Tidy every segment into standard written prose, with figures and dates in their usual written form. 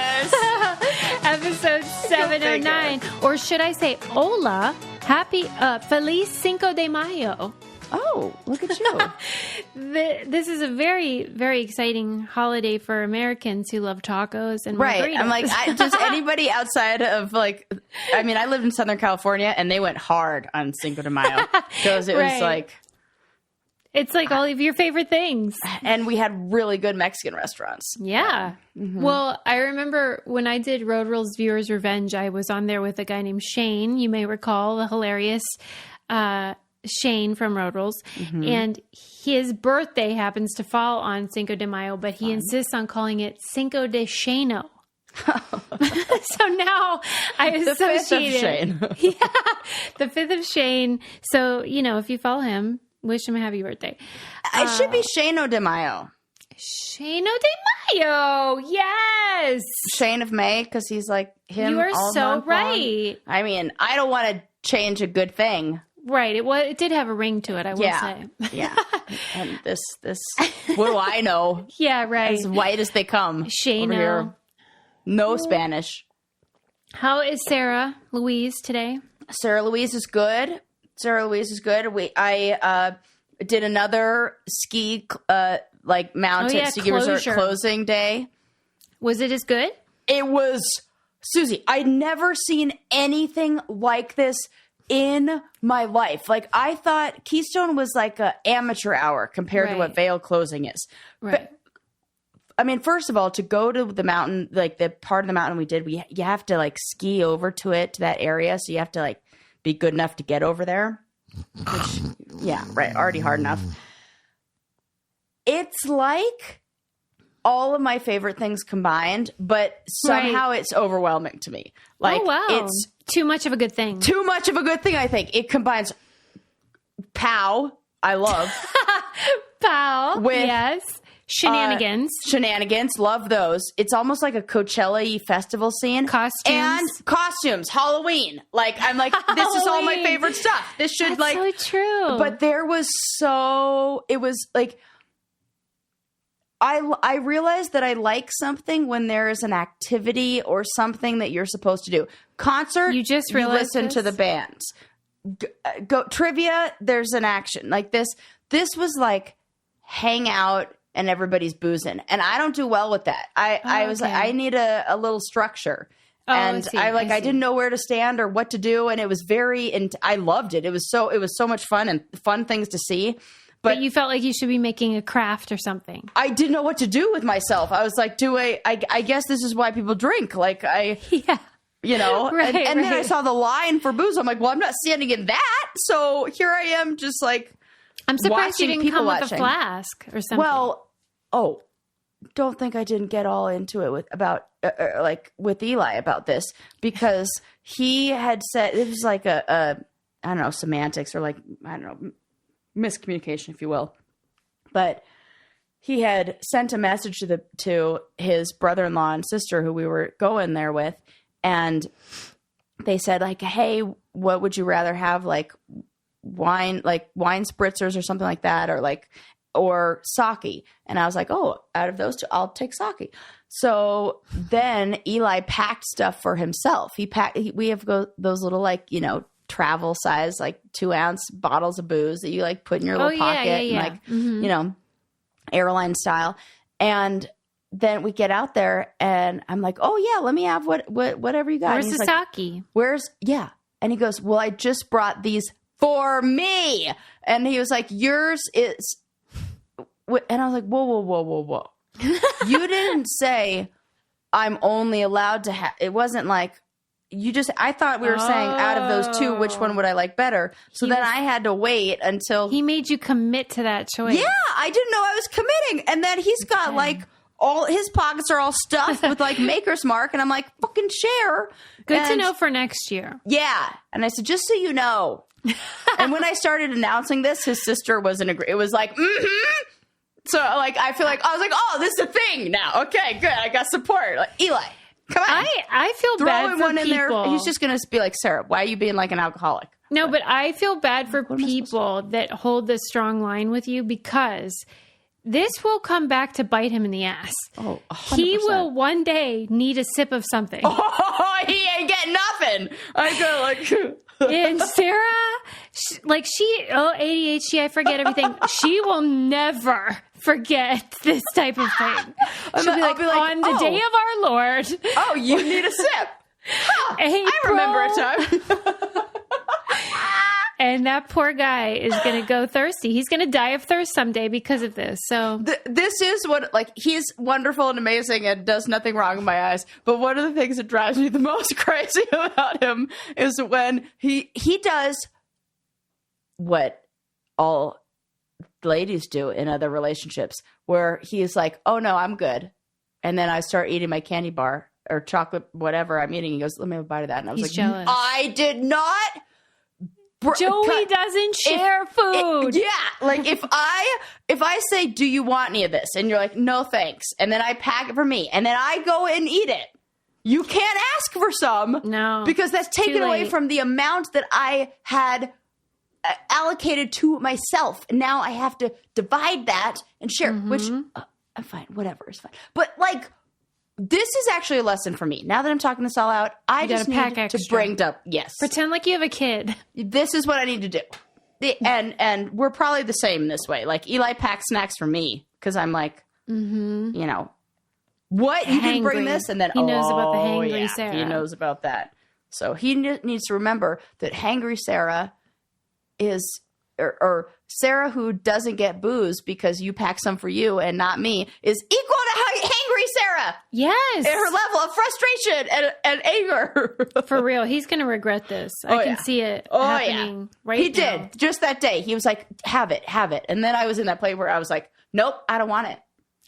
Yes. Episode 709. Or should I say, hola, happy, Feliz Cinco de Mayo. Oh, look at you. This is a very, very exciting holiday for Americans who love tacos and Right. margaritas. I'm like, does anybody outside of I lived in Southern California and they went hard on Cinco de Mayo because it was like. It's like all of your favorite things. And we had really good Mexican restaurants. Yeah. Mm-hmm. Well, I remember when I did Road Rules Viewers Revenge, I was on there with a guy named Shane. You may recall the hilarious Shane from Road Rules. Mm-hmm. And his birthday happens to fall on Cinco de Mayo, but he insists on calling it Cinco de Shano. So now I associate the 5th of Shane. Yeah, the 5th of Shane. So, if you follow him, wish him a happy birthday. It should be Shano de Mayo. Shano de Mayo. Yes. Shane of May, because he's like him. You are all so month right. long. I mean, I don't want to change a good thing. Right. It did have a ring to it, I will say. Yeah. And this, what do I know? Yeah, right. As white as they come. Shano. Over here. No Spanish. How is Sarah Louise today? Sarah Louise is good. I did another ski mountain ski givers closing day. Was it as good? It was, Susie, I'd never seen anything like this in my life. Like, I thought Keystone was like an amateur hour compared to what Vail closing is. Right. But, I mean, first of all, to go to the mountain, like the part of the mountain we did, you have to like ski over to it, to that area. So you have to like be good enough to get over there. Which, yeah, right. Already hard enough. It's like all of my favorite things combined, but somehow it's overwhelming to me. Like, it's too much of a good thing. Too much of a good thing, I think. It combines POW, I love. POW, with, yes. Shenanigans. Love those. It's almost like a Coachella-y festival scene. Costumes. Halloween. Like, I'm like, this is all my favorite stuff. This should That's so true. But it was like, I realized that I like something when there is an activity or something that you're supposed to do. Concert, you listen to the bands. Go trivia, there's an action. Like this was like hang out and everybody's boozing. And I don't do well with that. I was like, I need a little structure. And I didn't know where to stand or what to do. And it was I loved it. It was so much fun and fun things to see. But you felt like you should be making a craft or something. I didn't know what to do with myself. I was like, I guess this is why people drink. Like yeah. Right, and then I saw the line for booze. I'm like, well, I'm not standing in that. So here I am just like, I'm surprised you didn't come with a flask or something. Well, don't think I didn't get all into it with Eli about this, because he had said it was like I don't know, semantics or like, I don't know, miscommunication, if you will. But he had sent a message to his brother-in-law and sister who we were going there with, and they said like, hey, what would you rather have, like wine spritzers or something like that, or sake? And I was like, oh, out of those two, I'll take sake. So then Eli packed stuff for himself. We have those little travel size 2-ounce bottles of booze that you put in your little pocket and airline style. And then we get out there and I'm like, oh yeah, let me have whatever you got. Where's the sake? And he goes, well, I just brought these for me. And he was like, yours is, and I was like, whoa. You didn't say I'm only allowed to have, it wasn't like, I thought we were saying out of those two, which one would I like better? So I had to wait until he made you commit to that choice. Yeah, I didn't know I was committing. And then he's got all his pockets are all stuffed with Maker's Mark. And I'm like, fucking share. Good to know for next year. Yeah. And I said, just so you know. And when I started announcing this, his sister wasn't it was like, mm-hmm. So I feel like, I was like, oh, this is a thing now. Okay, good. I got support. Eli. Come on. I feel bad for people. In there. He's just going to be like, Sarah, why are you being like an alcoholic? No, but I feel bad for people that hold this strong line with you, because this will come back to bite him in the ass. Oh, 100%. He will one day need a sip of something. Oh, he ain't getting nothing. I go like... And Sarah, ADHD, I forget everything. She will never forget this type of thing. She'll be like, on the day of our Lord. Oh, you need a sip. Huh, I remember a time. And that poor guy is going to go thirsty. He's going to die of thirst someday because of this. So this is what, like, he's wonderful and amazing and does nothing wrong in my eyes. But one of the things that drives me the most crazy about him is when he does what all ladies do in other relationships, where he's like, oh no, I'm good. And then I start eating my candy bar or chocolate, whatever I'm eating. He goes, let me have a bite of that. And I was jealous. I did not. Joey doesn't share food. Like if I say, do you want any of this? And you're like, no, thanks. And then I pack it for me. And then I go and eat it. You can't ask for some. No. Because that's taken away from the amount that I had allocated to myself. And now I have to divide that and share, which I'm fine. Whatever is fine. But like, this is actually a lesson for me. Now that I'm talking this all out, I just need to bring up. Yes. Pretend like you have a kid. This is what I need to do. And we're probably the same this way. Like Eli packs snacks for me because I'm like, you know, what? You didn't bring this? And then he knows about the hangry Sarah. He knows about that. So he needs to remember that hangry Sarah is, or Sarah who doesn't get booze because you pack some for you and not me, is equal to hangry Sarah. Yes. And her level of frustration and anger. For real. He's going to regret this. I can see it happening right now. He did. Just that day. He was like, have it. And then I was in that place where I was like, nope, I don't want it.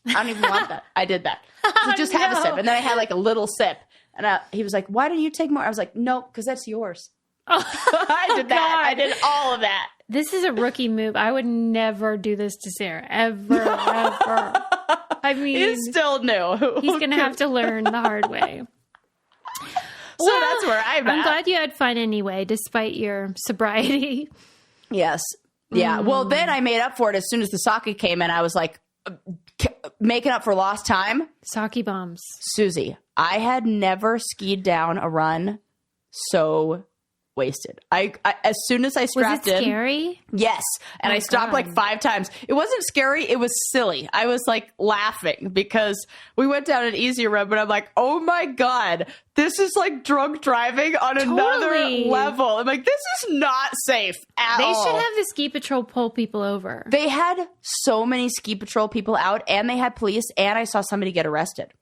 I don't even want that. I did that. So just have a sip. And then I had like a little sip. And he was like, why didn't you take more? I was like, nope, because that's yours. I did that. God. I did all of that. This is a rookie move. I would never do this to Sarah. Ever. I mean, he's still new. He's going to have to learn the hard way. So that's where I'm at. I'm glad you had fun anyway, despite your sobriety. Yes. Yeah. Well, then I made up for it as soon as the sake came in. I was like, making up for lost time. Sake bombs. Susie, I had never skied down a run so wasted. I as soon as I strapped in. Was it scary? Yes. And I stopped like 5 times. It wasn't scary. It was silly. I was like laughing because we went down an easier run, but I'm like, oh my God, this is like drunk driving on another level. I'm like, this is not safe at all. They should have the ski patrol pull people over. They had so many ski patrol people out, and they had police, and I saw somebody get arrested.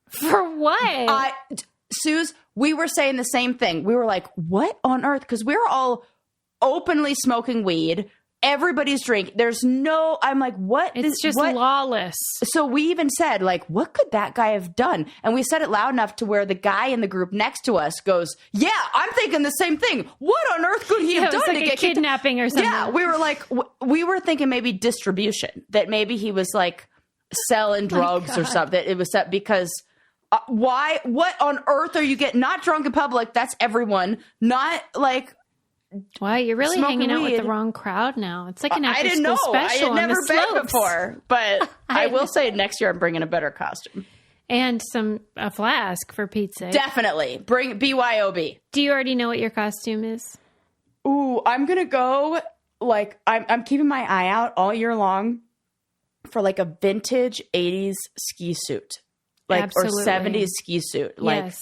For what? Suze, we were saying the same thing. We were like, what on earth? Because we're all openly smoking weed. Everybody's drinking. I'm like, what? It's just lawless. So we even said, like, what could that guy have done? And we said it loud enough to where the guy in the group next to us goes, yeah, I'm thinking the same thing. What on earth could he have done to get kidnapping or something? Yeah, we were like, we were thinking maybe distribution, that maybe he was like selling drugs or something. It was that because... why? What on earth are you getting? Not drunk in public. That's everyone. Not like. Wow, you're really hanging out with the wrong crowd now. It's like an after-school special. I had never been before, but I will say next year I'm bringing a better costume and a flask for Pete's sake. Definitely bring BYOB. Do you already know what your costume is? Ooh, I'm gonna go like I'm keeping my eye out all year long for like a vintage 80s ski suit. Like, absolutely. Or 70s ski suit. Like, yes.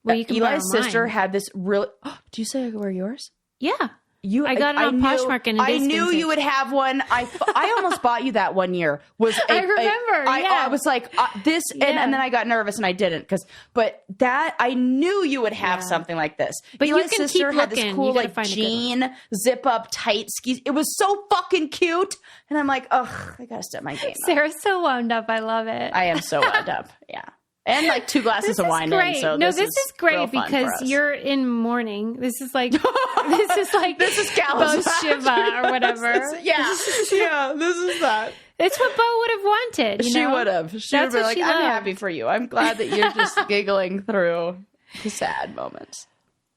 Well, you can Eli's sister had this really... do you say I could wear yours? Yeah. I got it on Poshmark and I knew you would have one. I almost bought you that one year. I remember. I was like, this... And then I got nervous and I didn't. But that... I knew you would have something like this. But Eli's you can sister keep had looking. this cool like jean, zip-up, tight skis. It was so fucking cute. And I'm like, ugh, I gotta step my game up. Sarah's so wound up. I love it. I am so wound up. Yeah. And like 2 glasses of wine in. So this is great because you're in mourning. This is like this is Gallows Shiva or whatever. This is that. It's what Bo would have wanted. She would have. She would have been like, I'm happy for you. I'm glad that you're just giggling through the sad moments.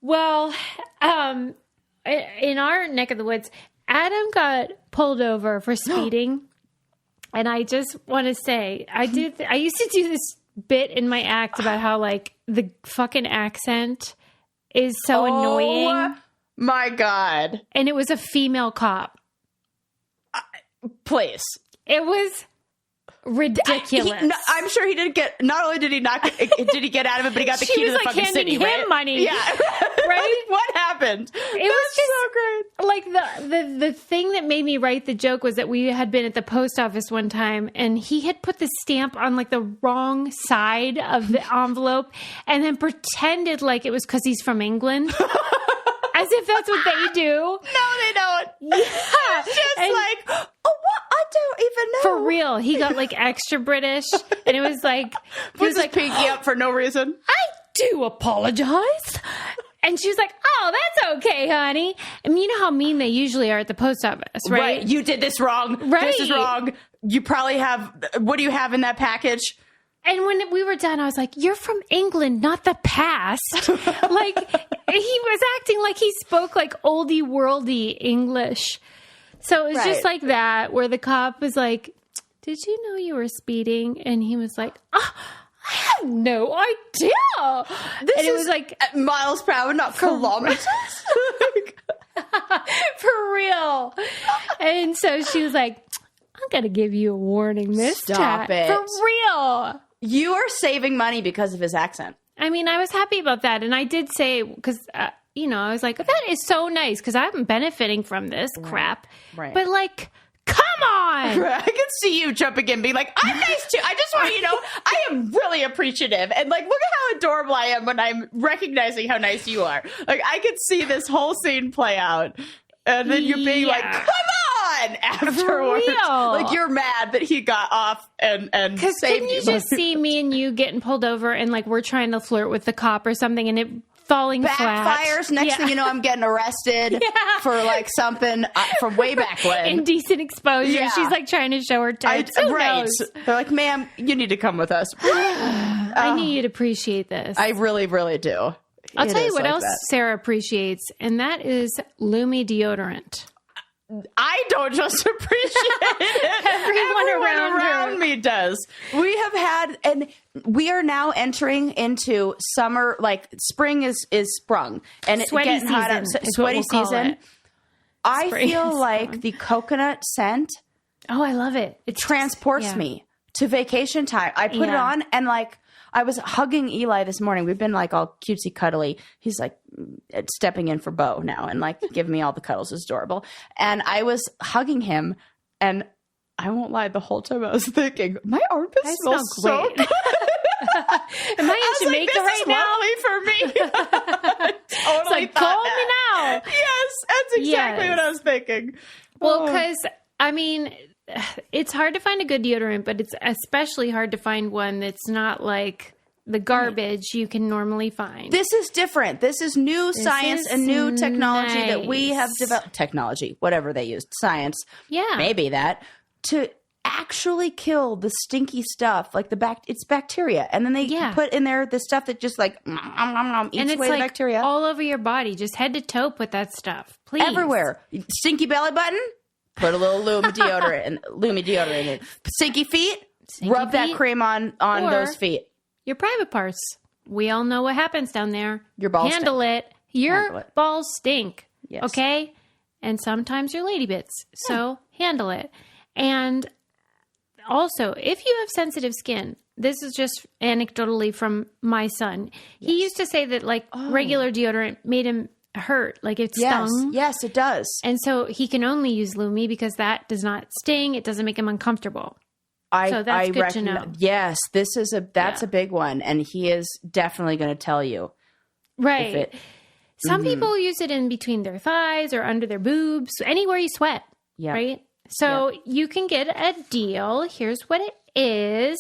Well, in our neck of the woods, Adam got pulled over for speeding. And I just want to say, I used to do this bit in my act about how like the fucking accent is so annoying. My God. And it was a female cop. Please. It was ridiculous. I'm sure he didn't get, not only did he not get, did he get out of it, but he got the key to the fucking city, handing him money. Yeah. Right? What happened? It was just so great. Like the thing that made me write the joke was that we had been at the post office one time and he had put the stamp on like the wrong side of the envelope and then pretended like it was because he's from England. As if that's what they do. No, they don't. Yeah. It's just like, oh, what? I don't even know. For real. He got like extra British and it was like, he was like, pinky up for no reason. I do apologize. And she was like, oh, that's okay, honey. I mean, you know how mean they usually are at the post office, right? You did this wrong. Right. This is wrong. You probably have, what do you have in that package? And when we were done, I was like, you're from England, not the past. Like, he was acting like he spoke like oldie worldy English. So it was just like that, where the cop was like, did you know you were speeding? And he was like, oh, I have no idea. It was like miles per hour, not kilometers. For real. And so she was like, I'm going to give you a warning this time. Stop it. For real. You are saving money because of his accent. I mean, I was happy about that. And I did say, because, I was like, that is so nice because I'm benefiting from this crap. Right. But like, come on. I can see you jumping in being like, I'm nice too. I just want you to know, I am really appreciative. And like, look at how adorable I am when I'm recognizing how nice you are. Like, I could see this whole scene play out. And then you're being like, come on, afterwards. Like, you're mad that he got off and saved you. Couldn't you just see me and you getting pulled over and like we're trying to flirt with the cop or something and it falling flat. Backfires. Next thing you know, I'm getting arrested for like something from way back when. Indecent exposure. Yeah. She's like trying to show her tits. Who knows? They're like, ma'am, you need to come with us. I need you to appreciate this. I really, really do. I'll tell you what else Sarah appreciates, and that is Lumi deodorant. I don't just appreciate it. Everyone around me does. We have had, and we are now entering into summer, like spring is sprung. And it's sweaty getting hot. Sweaty season. I feel like the coconut scent. Oh, I love it. It transports me to vacation time. I put it on and like, I was hugging Eli this morning. We've been like all cutesy cuddly. He's like stepping in for Bo now and like giving me all the cuddles. It's adorable. And I was hugging him and I won't lie, the whole time I was thinking, my armpits smell so good. Am I in Jamaica right now? Lovely for me. Totally like, call me now. Yes, that's exactly what I was thinking. Well, because, I mean, it's hard to find a good deodorant, but it's especially hard to find one that's not like the garbage you can normally find. This is different. This is new science and new technology that we have developed. Technology, whatever they used, science. Yeah. Maybe that. To actually kill the stinky stuff, like it's bacteria. And then they put in there the stuff that just like eats away the bacteria. All over your body, just head to toe put that stuff. Please. Everywhere. Stinky belly button? Put a little Lumi deodorant in it. Stinky feet? Rub that cream on those feet. Your private parts. We all know what happens down there. Your balls Handle stink. it. Your balls stink. Yes. Okay? And sometimes your lady bits. So handle it. And also, if you have sensitive skin, this is just anecdotally from my son. Yes. He used to say that like regular deodorant made him hurt, like it stung. Yes, it does. And so he can only use Lumi because that does not sting. It doesn't make him uncomfortable. So that's good to know. Yes, that's a big one, and he is definitely going to tell you. Right. Some people use it in between their thighs or under their boobs, anywhere you sweat. Yeah. Right. So you can get a deal. Here's what it is.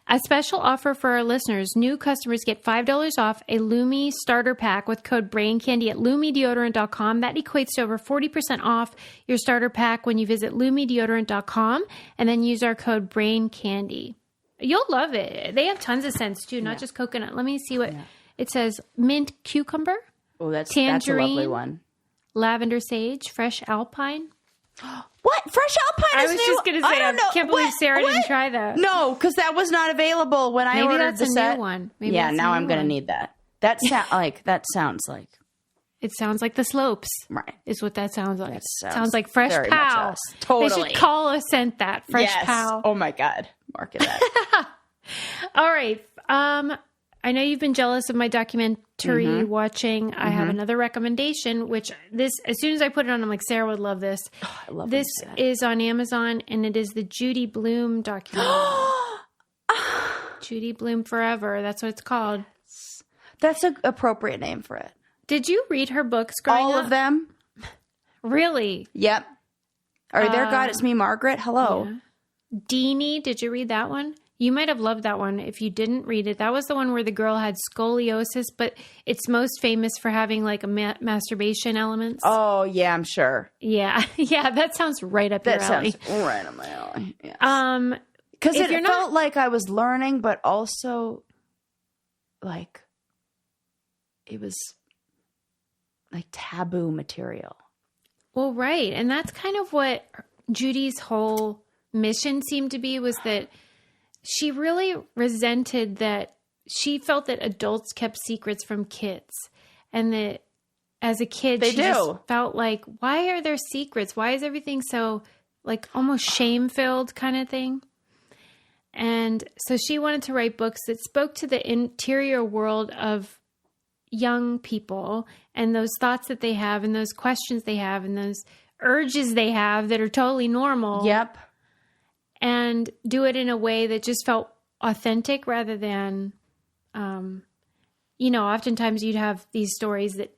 A special offer for our listeners. New customers get $5 off a Lumi starter pack with code BRAINCANDY at LumiDeodorant.com. That equates to over 40% off your starter pack when you visit LumiDeodorant.com and then use our code BRAINCANDY. You'll love it. They have tons of scents too, not just coconut. Let me see what it says. Mint cucumber. Oh, that's tangerine, that's a lovely one. Lavender sage, fresh alpine. What? What? Fresh Alpine I is was new? just going to say, I can't believe Sarah didn't try that. No, because that was not available when I ordered that's the a set. new one. Maybe Yeah, that's a now new I'm going to one. need that. That sounds like. It sounds like the slopes. Right. Is what that sounds like. That Sounds like Fresh very much Pow. us. Totally. They should call a scent that. Fresh Yes. Pow. Oh my God. Market that. All right. I know you've been jealous of my documentary watching. I have another recommendation, which as soon as I put it on, I'm like, Sarah would love this. Oh, I love This that. is on Amazon, and it is the Judy Blume documentary. Judy Blume Forever. That's what it's called. That's an appropriate name for it. Did you read her books growing All up? of them? Really? Yep. Are you there, God? It's me, Margaret. Hello. Yeah. Deanie, did you read that one? You might have loved that one if you didn't read it. That was the one where the girl had scoliosis, but it's most famous for having like a masturbation elements. Oh, yeah, I'm sure. Yeah. Yeah, that sounds right up your alley. That sounds right up my alley. Yes. If Because it you're felt like I was learning, but also like it was like taboo material. Well, right. And that's kind of what Judy's whole mission seemed to be, was that she really resented that she felt that adults kept secrets from kids, and that as a kid, she just felt like, why are there secrets? Why is everything so like almost shame-filled kind of thing? And so she wanted to write books that spoke to the interior world of young people and those thoughts that they have and those questions they have and those urges they have that are totally normal. Yep. And do it in a way that just felt authentic rather than, oftentimes you'd have these stories that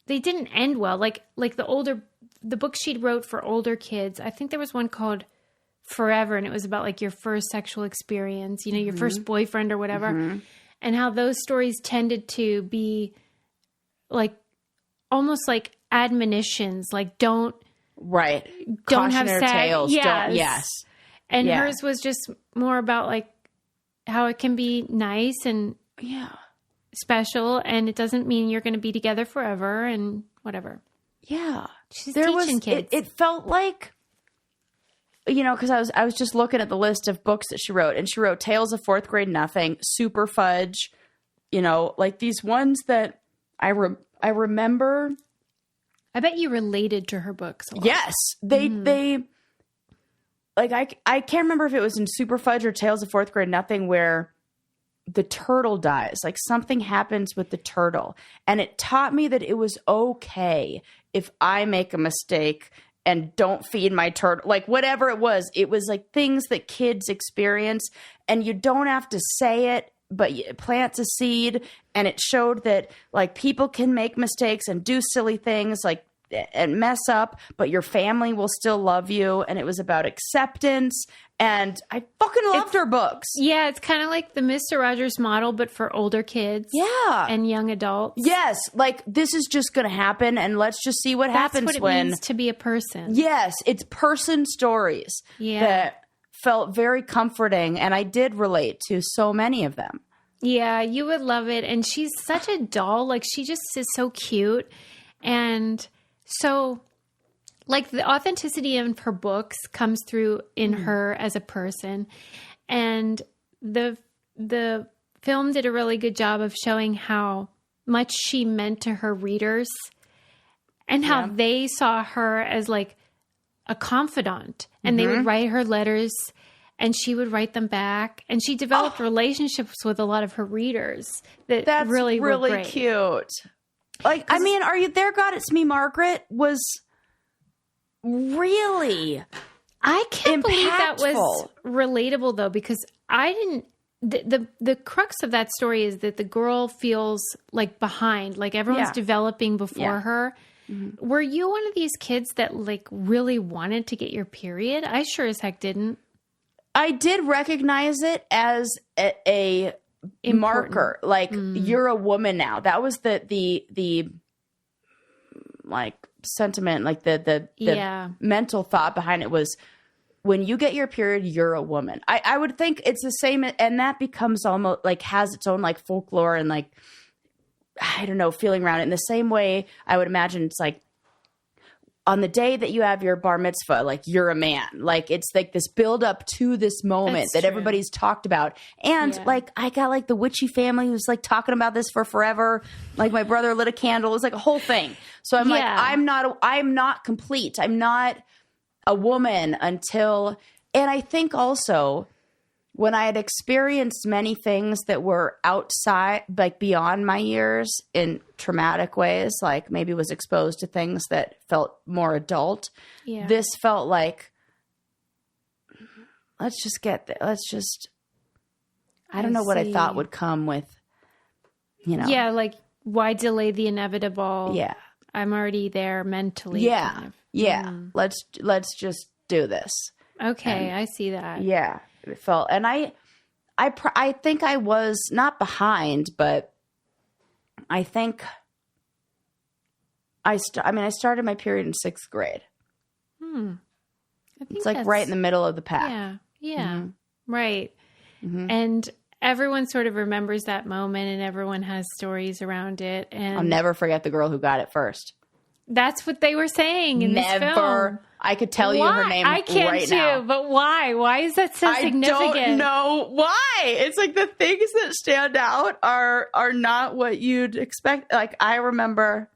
they didn't end well. Like the book she wrote for older kids. I think there was one called Forever, and it was about like your first sexual experience, your first boyfriend or whatever, and how those stories tended to be like almost like admonitions, like don't have Cautionary sex. tales. Yes. And hers was just more about like how it can be nice and special, and it doesn't mean you're going to be together forever and whatever. Yeah. She's teaching kids. It felt like, because I was just looking at the list of books that she wrote, and she wrote Tales of Fourth Grade Nothing, Super Fudge, like these ones that I remember. I bet you related to her books a lot. Yes. They like, I can't remember if it was in Super Fudge or Tales of Fourth Grade Nothing where the turtle dies. Like something happens with the turtle. And it taught me that it was okay if I make a mistake and don't feed my turtle. Like whatever it was like things that kids experience, and you don't have to say it, but it plants a seed. And it showed that like people can make mistakes and do silly things like and mess up, but your family will still love you. And it was about acceptance. And I fucking loved her books. Yeah, it's kind of like the Mr. Rogers model, but for older kids. Yeah. And young adults. Yes. Like this is just going to happen, and let's just see what happens That's what it means to be a person. Yes. It's person stories that felt very comforting, and I did relate to so many of them. Yeah, you would love it. And she's such a doll. Like she just is so cute. And so like the authenticity of her books comes through in her as a person. And the film did a really good job of showing how much she meant to her readers and how they saw her as like a confidant, and they would write her letters and she would write them back, and she developed relationships with a lot of her readers that's really were great. Cute. Like, I mean, Are You There, God? It's Me, Margaret was really I can't believe that impactful. was relatable though, because I didn't. The crux of that story is that the girl feels like behind, like everyone's developing before her. Mm-hmm. Were you one of these kids that like really wanted to get your period? I sure as heck didn't. I did recognize it as a marker, like you're a woman now. That was the like sentiment, like the mental thought behind it was, when you get your period, you're a woman. I would think it's the same, and that becomes almost like has its own like folklore and like, I don't know, feeling around it in the same way. I would imagine it's like on the day that you have your bar mitzvah, like you're a man. Like it's like this build up to this moment that everybody's talked about. And like I got like the witchy family who's like talking about this for forever. Like my brother lit a candle. It was like a whole thing. So I'm like, I'm not complete. I'm not a woman until, and I think also when I had experienced many things that were outside, like beyond my years in traumatic ways, like maybe was exposed to things that felt more adult. Yeah. This felt like, let's just get there. Let's just, I don't know what I thought would come with, you know. Yeah. Like why delay the inevitable? Yeah. I'm already there mentally. Yeah. Kind of. Yeah. Let's just do this. Okay. I see that. Yeah. It felt, and I think I was not behind, but I think I started my period in 6th grade. I think it's like right in the middle of the pack. Yeah. Yeah. Mm-hmm. Right. Mm-hmm. And everyone sort of remembers that moment and everyone has stories around it. And I'll never forget the girl who got it first. That's what they were saying in this film. I could tell you her name I can right too, now. but why? Why is that so significant? I don't know why. It's like the things that stand out are not what you'd expect. Like I remember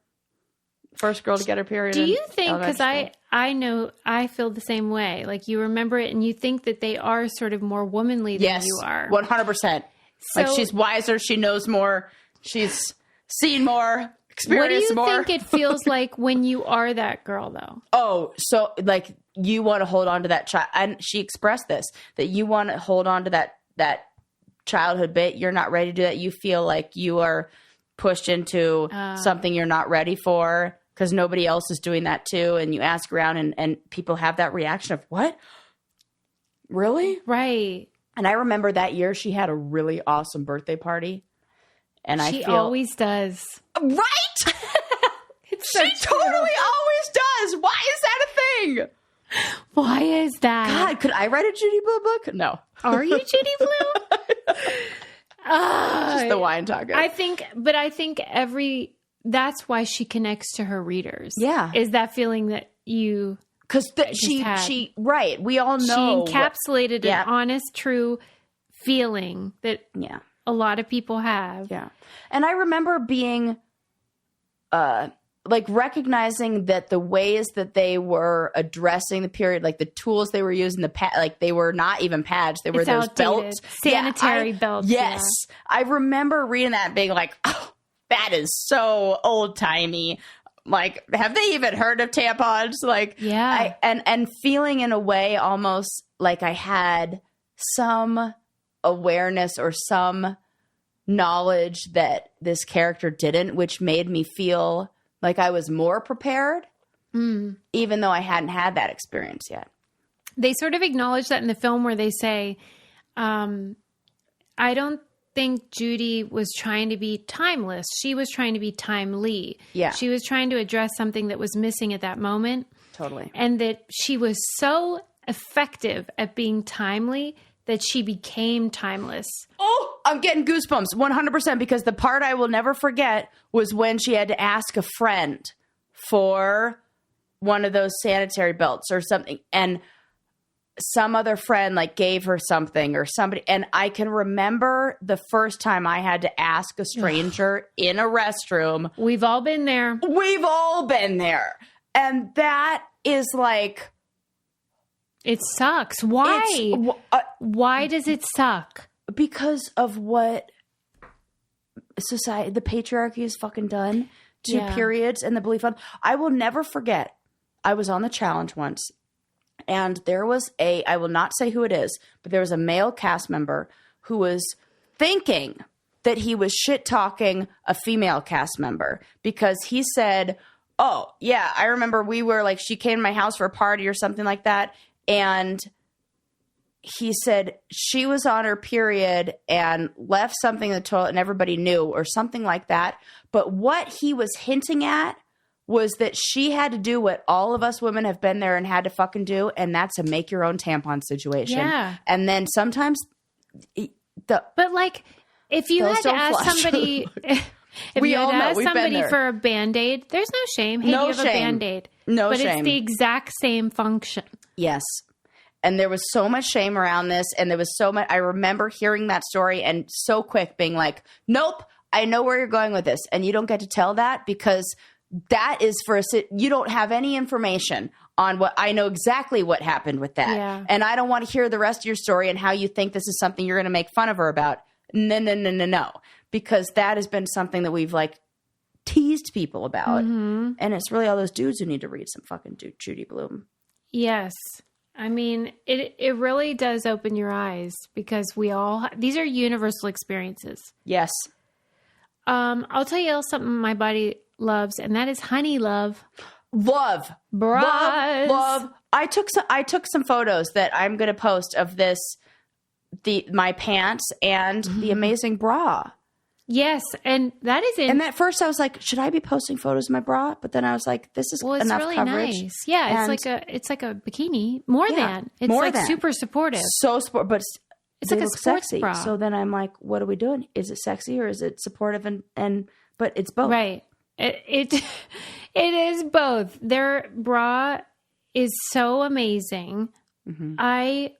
first girl to get her period. Do you think, because I know I feel the same way, like you remember it and you think that they are sort of more womanly than you are? 100%. Like she's wiser. She knows more. She's seen more. What do you think it feels like when you are that girl, though? Oh, so like you want to hold on to that child, and she expressed this, that you want to hold on to that childhood bit. You're not ready to do that. You feel like you are pushed into something you're not ready for because nobody else is doing that too. And you ask around, and people have that reaction of what? Really? Right. And I remember that year she had a really awesome birthday party. And she always does. Right? She totally always does. Why is that a thing? Why is that? God, could I write a Judy Blue book? No. Are you Judy Blue? Just the wine talking. I think that's why she connects to her readers. Yeah. Is that feeling that you... Because she, right. We all know. She encapsulated an honest, true feeling that... Yeah. A lot of people have. Yeah. And I remember being, like recognizing that the ways that they were addressing the period, like the tools they were using, like they were not even pads. They were those outdated. belts. Sanitary belts. Yes. Yeah. I remember reading that and being like, oh, that is so old timey. Like, have they even heard of tampons? Like, yeah. And feeling in a way almost like I had some awareness or some knowledge that this character didn't, which made me feel like I was more prepared, even though I hadn't had that experience yet. They sort of acknowledge that in the film where they say, I don't think Judy was trying to be timeless. She was trying to be timely. Yeah. She was trying to address something that was missing at that moment. Totally. And that she was so effective at being timely that she became timeless. Oh, I'm getting goosebumps 100% because the part I will never forget was when she had to ask a friend for one of those sanitary belts or something. And some other friend like gave her something or somebody. And I can remember the first time I had to ask a stranger in a restroom. We've all been there. We've all been there. And that is like... It sucks. Why? Why does it suck? Because of what society, the patriarchy has fucking done to periods and the belief on. I will never forget. I was on the challenge once, and there was I will not say who it is, but there was a male cast member who was thinking that he was shit talking a female cast member because he said, "Oh yeah, I remember we were like she came to my house for a party or something like that." And he said she was on her period and left something in the toilet and everybody knew or something like that. But what he was hinting at was that she had to do what all of us women have been there and had to fucking do. And that's a make your own tampon situation. Yeah. And then sometimes but like if you had to ask somebody, if you had to ask somebody for a Band-Aid, there's no shame. Hey, no do you have shame. a Band-Aid? No but shame. it's the exact same function. Yes. And there was so much shame around this. And there was so much, I remember hearing that story and so quick being like, nope, I know where you're going with this. And you don't get to tell that because that is you don't have any information on what I know exactly what happened with that. Yeah. And I don't want to hear the rest of your story and how you think this is something you're going to make fun of her about. No. Because that has been something that we've like teased people about. Mm-hmm. And it's really all those dudes who need to read some fucking Judy Blume. Yes. I mean, it really does open your eyes because these are universal experiences. Yes. I'll tell you something my body loves, and that is honey love. Love. Bras. Love. I took some photos that I'm going to post of my pants and the amazing bra. Yes, and that is And at first I was like, should I be posting photos of my bra? But then I was like, this is it's enough really coverage. nice. Yeah, it's like a bikini. It's super supportive. So but it's they like a look sports sexy. bra. So then I'm like, what are we doing? Is it sexy or is it supportive? But it's both. Right. It is both. Their bra is so amazing. Mm-hmm. I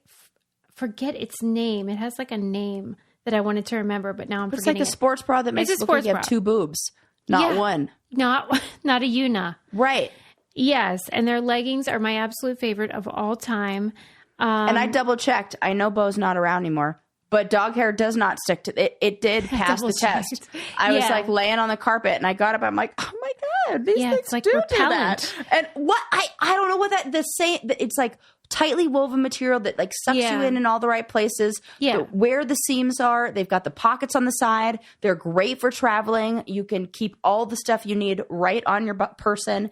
forget its name. It has like a name that I wanted to remember, but now I'm It's forgetting like a sports bra that makes it look like you have two boobs, not one. Not a Una. Right. Yes, and their leggings are my absolute favorite of all time. And I double checked. I know Bo's not around anymore, but dog hair does not stick to it. It did pass the test. I was like laying on the carpet and I got up. I'm like, oh my God, these things it's like do repellent. that. And what I don't know what it's like tightly woven material that like sucks you in all the right places. Yeah. Where the seams are, they've got the pockets on the side. They're great for traveling. You can keep all the stuff you need right on your person.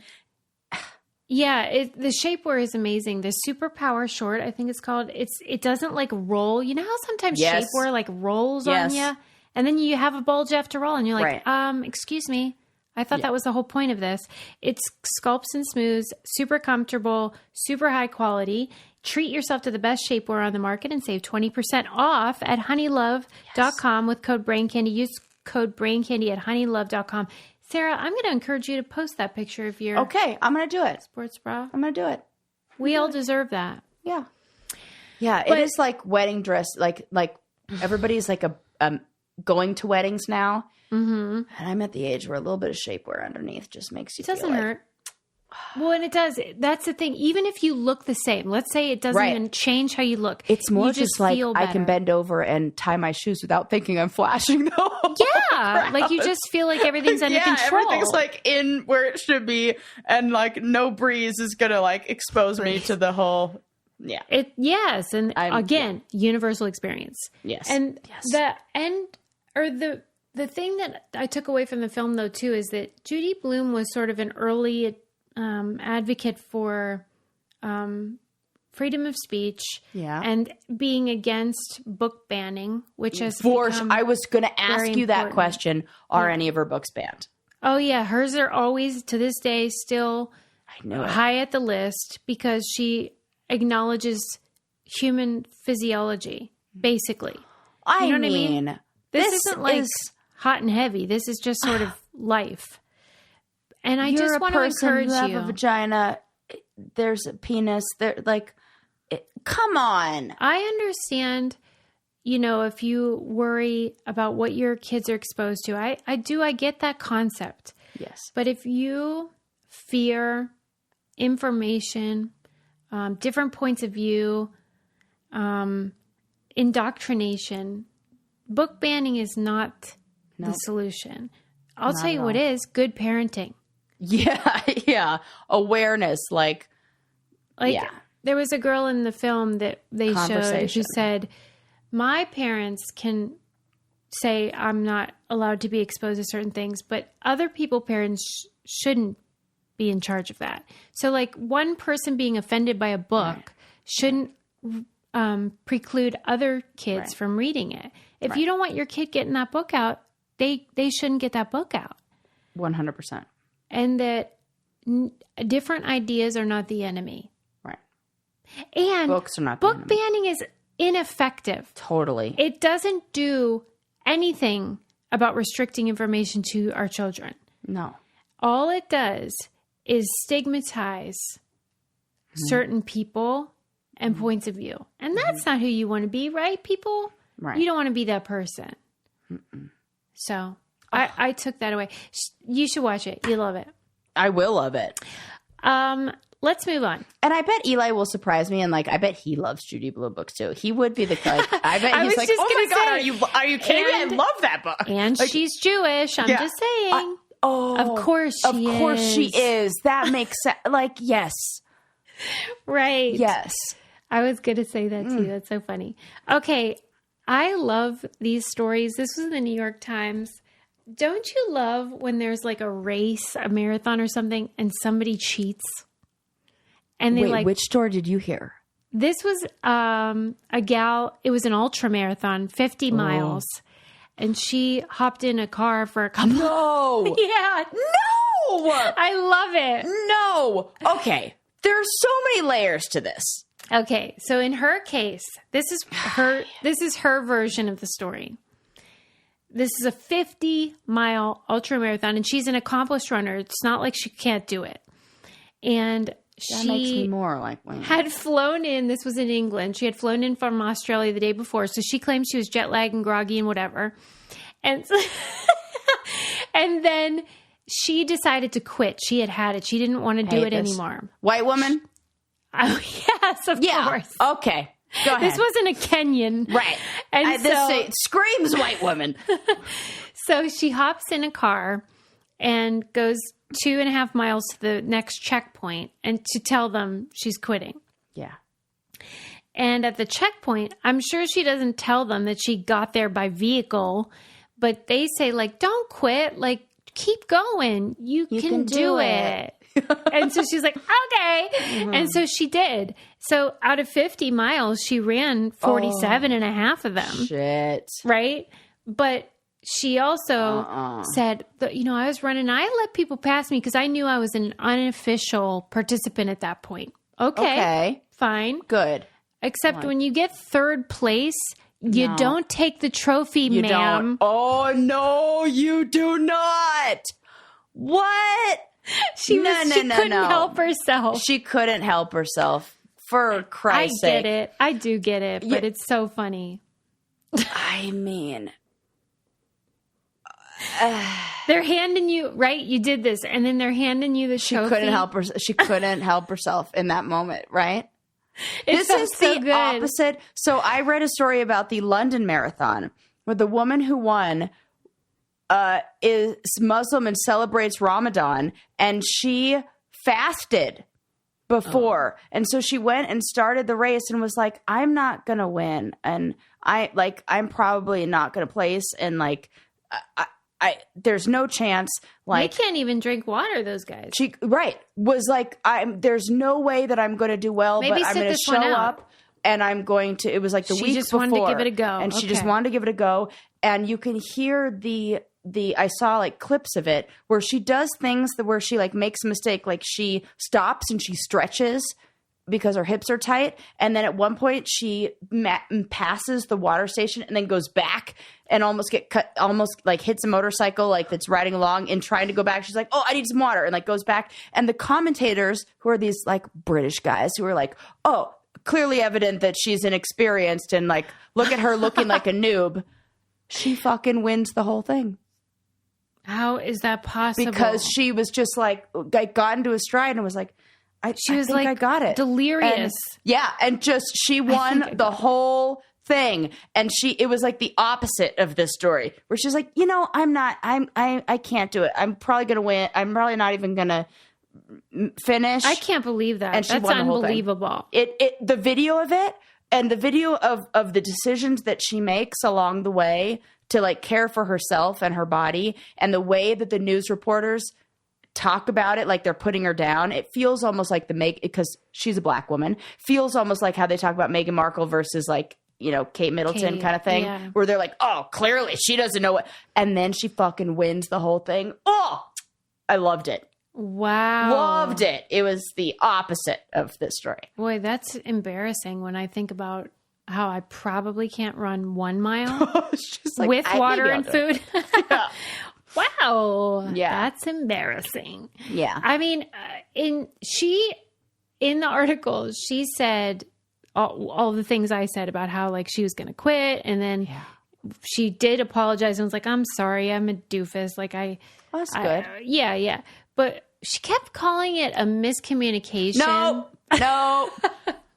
Yeah, the shapewear is amazing. The Superpower short, I think it's called. It doesn't like roll. You know how sometimes shapewear like rolls on you, and then you have a bulge after roll, and you're like, excuse me. I thought that was the whole point of this. It sculpts and smooths, super comfortable, super high quality. Treat yourself to the best shapewear on the market and save 20% off at honeylove.com with code BRAINCANDY. Use code BRAINCANDY at honeylove.com. Sarah, I'm going to encourage you to post that picture of your I'm going to do it. Sports bra. I'm going to do it. We all deserve that. Yeah. Yeah, it is like wedding dress. Like everybody's like going to weddings now. Mm-hmm. And I'm at the age where a little bit of shapewear underneath just makes you feel doesn't hurt. Well, and it does. That's the thing. Even if you look the same, let's say it doesn't even change how you look. It's more just like I can bend over and tie my shoes without thinking I'm flashing though. Yeah. Like you just feel like everything's under control. Everything's like in where it should be. And like no breeze is going to like expose me to the whole. Yeah. Yes. And again, universal experience. Yes. And the thing that I took away from the film, though, too, is that Judy Blume was sort of an early advocate for freedom of speech and being against book banning, which has I was going to ask you that question. Are any of her books banned? Oh, yeah. Hers are always, to this day, still high at the list because she acknowledges human physiology, basically. You know what I mean? This isn't like hot and heavy. This is just sort of life. And I just want to encourage you. You have a vagina. There's a penis. There, come on. I understand, if you worry about what your kids are exposed to. I get that concept. Yes. But if you fear information, different points of view, indoctrination, book banning is not the solution. I'll tell you what is good parenting. Yeah. Awareness. There was a girl in the film that they showed who said, my parents can say I'm not allowed to be exposed to certain things, but other parents shouldn't be in charge of that. So one person being offended by a book shouldn't preclude other kids from reading it. If you don't want your kid getting that book out, they shouldn't get that book out. 100%. And that different ideas are not the enemy. Right. And books are not the enemy. Book banning is ineffective. Totally. It doesn't do anything about restricting information to our children. No. All it does is stigmatize certain people and points of view. And that's not who you want to be, right, people? Right. You don't want to be that person. So I took that away. You should watch it. You love it. I will love it. Let's move on. And I bet Eli will surprise me, and like I bet he loves Judy Blue books too. He would be the like. I bet he's like, oh my god, are you kidding me? I love that book. And like, she's Jewish. I'm just saying. Of course she is. That makes sense. Like, yes. Right. Yes. I was going to say that too. That's so funny. Okay. I love these stories. This was in the New York Times. Don't you love when there's like a race, a marathon or something, and somebody cheats? And they which story did you hear? This was a gal. It was an ultra marathon, 50 miles. And she hopped in a car for a couple. No. Yeah. No. I love it. No. Okay. There's so many layers to this. Okay. So in her case, this is her version of the story. This is a 50-mile ultra marathon, and she's an accomplished runner. It's not like she can't do it. And that makes me more like, wait. Had flown in. This was in England. She had flown in from Australia the day before. So she claimed she was jet lagged and groggy and whatever. And and then she decided to quit. She had it. She didn't want to do it anymore. White woman? Oh, yes, of course. Okay. Go ahead. This wasn't a Kenyan. Right. And this screams white woman. So she hops in a car and goes 2.5 miles to the next checkpoint and to tell them she's quitting. Yeah. And at the checkpoint, I'm sure she doesn't tell them that she got there by vehicle, but they say like, don't quit, like keep going. You can do it. And so she's like, okay. Mm-hmm. And so she did. So out of 50 miles, she ran 47 and a half of them. Shit. Right? But she also said, I was running. I let people pass me because I knew I was an unofficial participant at that point. Okay. Fine. Good. Except when you get third place, you don't take the trophy, you ma'am. Don't. Oh, no, you do not. What? She couldn't help herself. She couldn't help herself. For Christ's sake. I get it. I do get it, but it's so funny. I mean... they're handing you, right? You did this, and then they're handing you the trophy. She couldn't help herself in that moment, right? This is so good. Opposite. So I read a story about the London Marathon where the woman who won is Muslim and celebrates Ramadan, and she fasted before. And so she went and started the race and was like, I'm not going to win. And I'm probably not going to place. And there's no chance. Like, they can't even drink water, those guys. She was like, there's no way that I'm going to do well, maybe but I'm going to show up and I'm going to. It was like the week before. She just wanted to give it a go, and she just wanted to give it a go. And you can hear the. I saw like clips of it where she does things where she like makes a mistake, like she stops and she stretches because her hips are tight. And then at one point she passes the water station and then goes back and almost hits a motorcycle like that's riding along and trying to go back. She's like, oh, I need some water. And like goes back. And the commentators, who are these like British guys who are like, oh, clearly evident that she's inexperienced and like, look at her looking like a noob. She fucking wins the whole thing. How is that possible? Because she was just like got into a stride and was like, I think I got it. Delirious. And just she won the whole thing. And it was like the opposite of this story where she's like, I can't do it. I'm probably going to win. I'm probably not even going to finish. I can't believe that. And she That's won the whole unbelievable. Thing. The video of it and the video of the decisions that she makes along the way to like care for herself and her body, and the way that the news reporters talk about it, like they're putting her down. It feels almost like because she's a black woman, feels almost like how they talk about Meghan Markle versus like, Kate Middleton kind of thing, where they're like, oh, clearly she doesn't know what. And then she fucking wins the whole thing. Oh, I loved it. Wow. Loved it. It was the opposite of this story. Boy, that's embarrassing when I think about how I probably can't run 1 mile like, with water and food. Wow. Yeah. That's embarrassing. Yeah. I mean, in the article, she said all the things I said about how like she was going to quit. And then she did apologize and was like, I'm sorry, I'm a doofus. Like That's good. Yeah. But she kept calling it a miscommunication. No.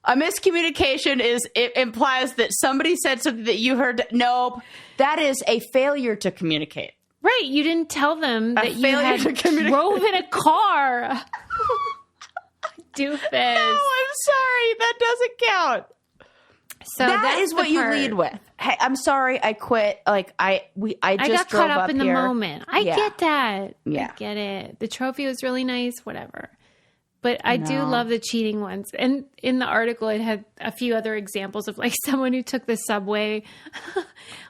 A miscommunication it implies that somebody said something that you heard. Nope. That is a failure to communicate. Right. You didn't tell them that you had drove in a car. Doofus. No, I'm sorry. That doesn't count. So that is what you lead with. Hey, I'm sorry, I quit. Like I just got drove caught up in here. the moment. I get that. Yeah. I get it. The trophy was really nice, whatever. But I do love the cheating ones. And in the article, it had a few other examples of like someone who took the subway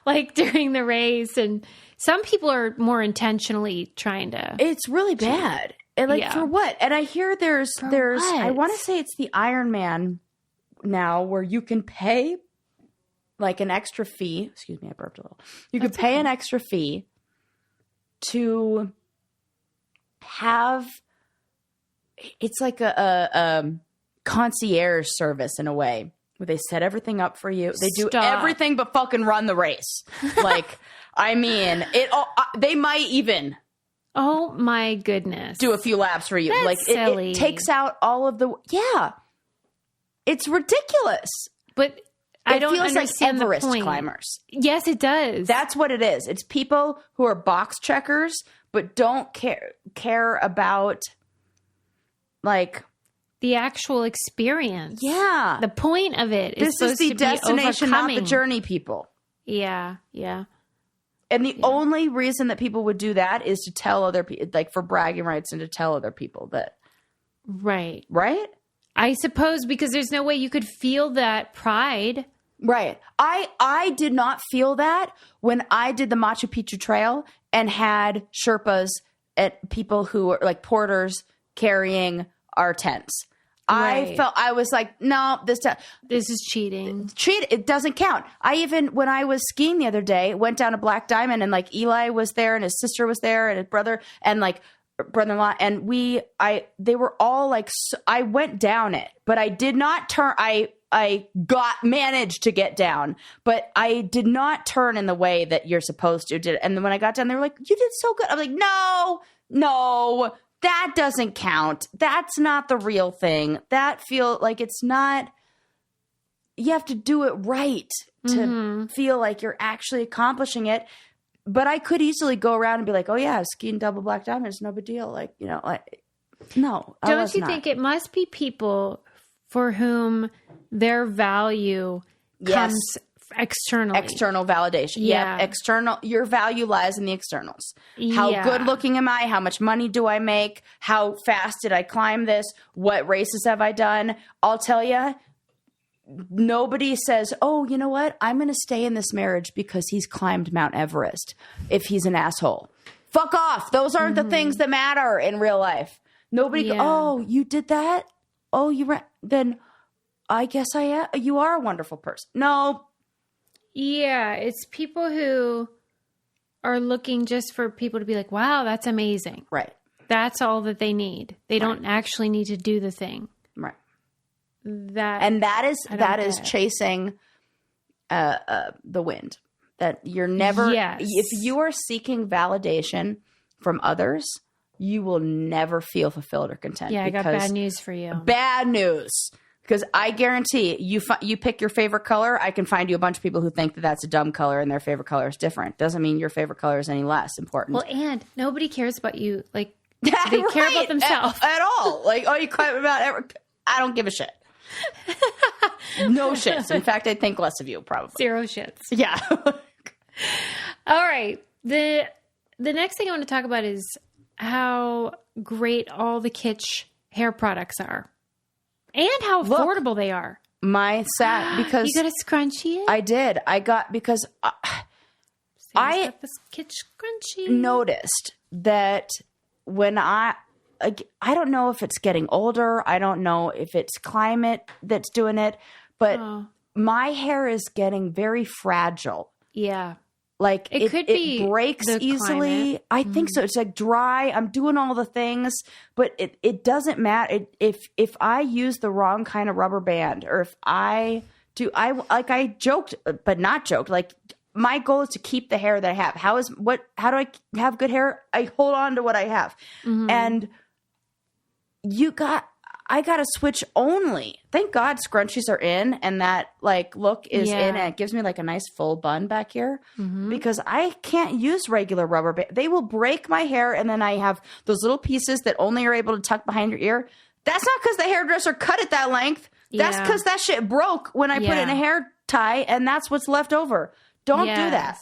like during the race. And some people are more intentionally trying to. It's really bad. And like for what? And I hear there's what? I want to say it's the Ironman now where you can pay like an extra fee. Excuse me, I burped a little. You can pay an extra fee to have. It's like a concierge service in a way where they set everything up for you. They do everything but fucking run the race. Like, I mean, they might even. Oh my goodness. Do a few laps for you. That's like silly. It takes out all of the, it's ridiculous. But I don't feels like understand Everest the point. climbers. Yes, it does. That's what it is. It's people who are box checkers, but don't care about like the actual experience. Yeah. The point of it is this is the destination, not the overcoming. journey, people. Yeah. And the only reason that people would do that is to tell other people, like for bragging rights and to tell other people that. Right. I suppose because there's no way you could feel that pride. Right. I did not feel that when I did the Machu Picchu Trail and had Sherpas and people who were like porters carrying our tents. Right. I was like, no, this is cheating. It doesn't count. I even, when I was skiing the other day, went down to Black Diamond and like Eli was there and his sister was there and his brother and like brother-in-law. And they were all like, I went down it, but I did not turn. I managed to get down, but I did not turn in the way that you're supposed to. And then when I got down, they were like, you did so good. I'm like, no. That doesn't count. That's not the real thing. That feel like it's not. You have to do it right to feel like you're actually accomplishing it. But I could easily go around and be like, oh yeah, I've skied double Black Diamond. It's no big deal. Like, no. Don't you think it must be people for whom their value comes externally? External validation. Yeah. External. Your value lies in the externals. How good looking am I? How much money do I make? How fast did I climb this? What races have I done? I'll tell you, nobody says, oh, you know what? I'm going to stay in this marriage because he's climbed Mount Everest if he's an asshole. Fuck off. Those aren't the things that matter in real life. Nobody go, oh, you did that? Oh, then I guess you are a wonderful person. No. Yeah, it's people who are looking just for people to be like, wow, that's amazing. Right. That's all that they need. They don't actually need to do the thing. Right. That is chasing the wind. That you're never, if you are seeking validation from others, you will never feel fulfilled or content. Yeah, I got bad news for you. Bad news. Because I guarantee you pick your favorite color, I can find you a bunch of people who think that that's a dumb color and their favorite color is different. Doesn't mean your favorite color is any less important. Well, and nobody cares about you. Like, they care about themselves. At all. Like, oh, you care about I don't give a shit. No shits. In fact, I think less of you, probably. Zero shits. Yeah. All right. The next thing I want to talk about is how great all the kitsch hair products are. And how affordable they are. My sad because you got a scrunchie? I did. I got because I got this kitsch scrunchie. Noticed that when I don't know if it's getting older. I don't know if it's climate that's doing it, but my hair is getting very fragile. Yeah. Like could be it breaks the easily. climate. I think so. It's like dry. I'm doing all the things, but it doesn't matter if I use the wrong kind of rubber band, or if I I joked, but not joked. Like my goal is to keep the hair that I have. How do I have good hair? I hold on to what I have. And I got to switch only. Thank God scrunchies are in and that like look is in, and it gives me like a nice full bun back here, because I can't use regular rubber band. They will break my hair, and then I have those little pieces that only are able to tuck behind your ear. That's not because the hairdresser cut it that length. That's because that shit broke when I put it in a hair tie, and that's what's left over. Don't do that.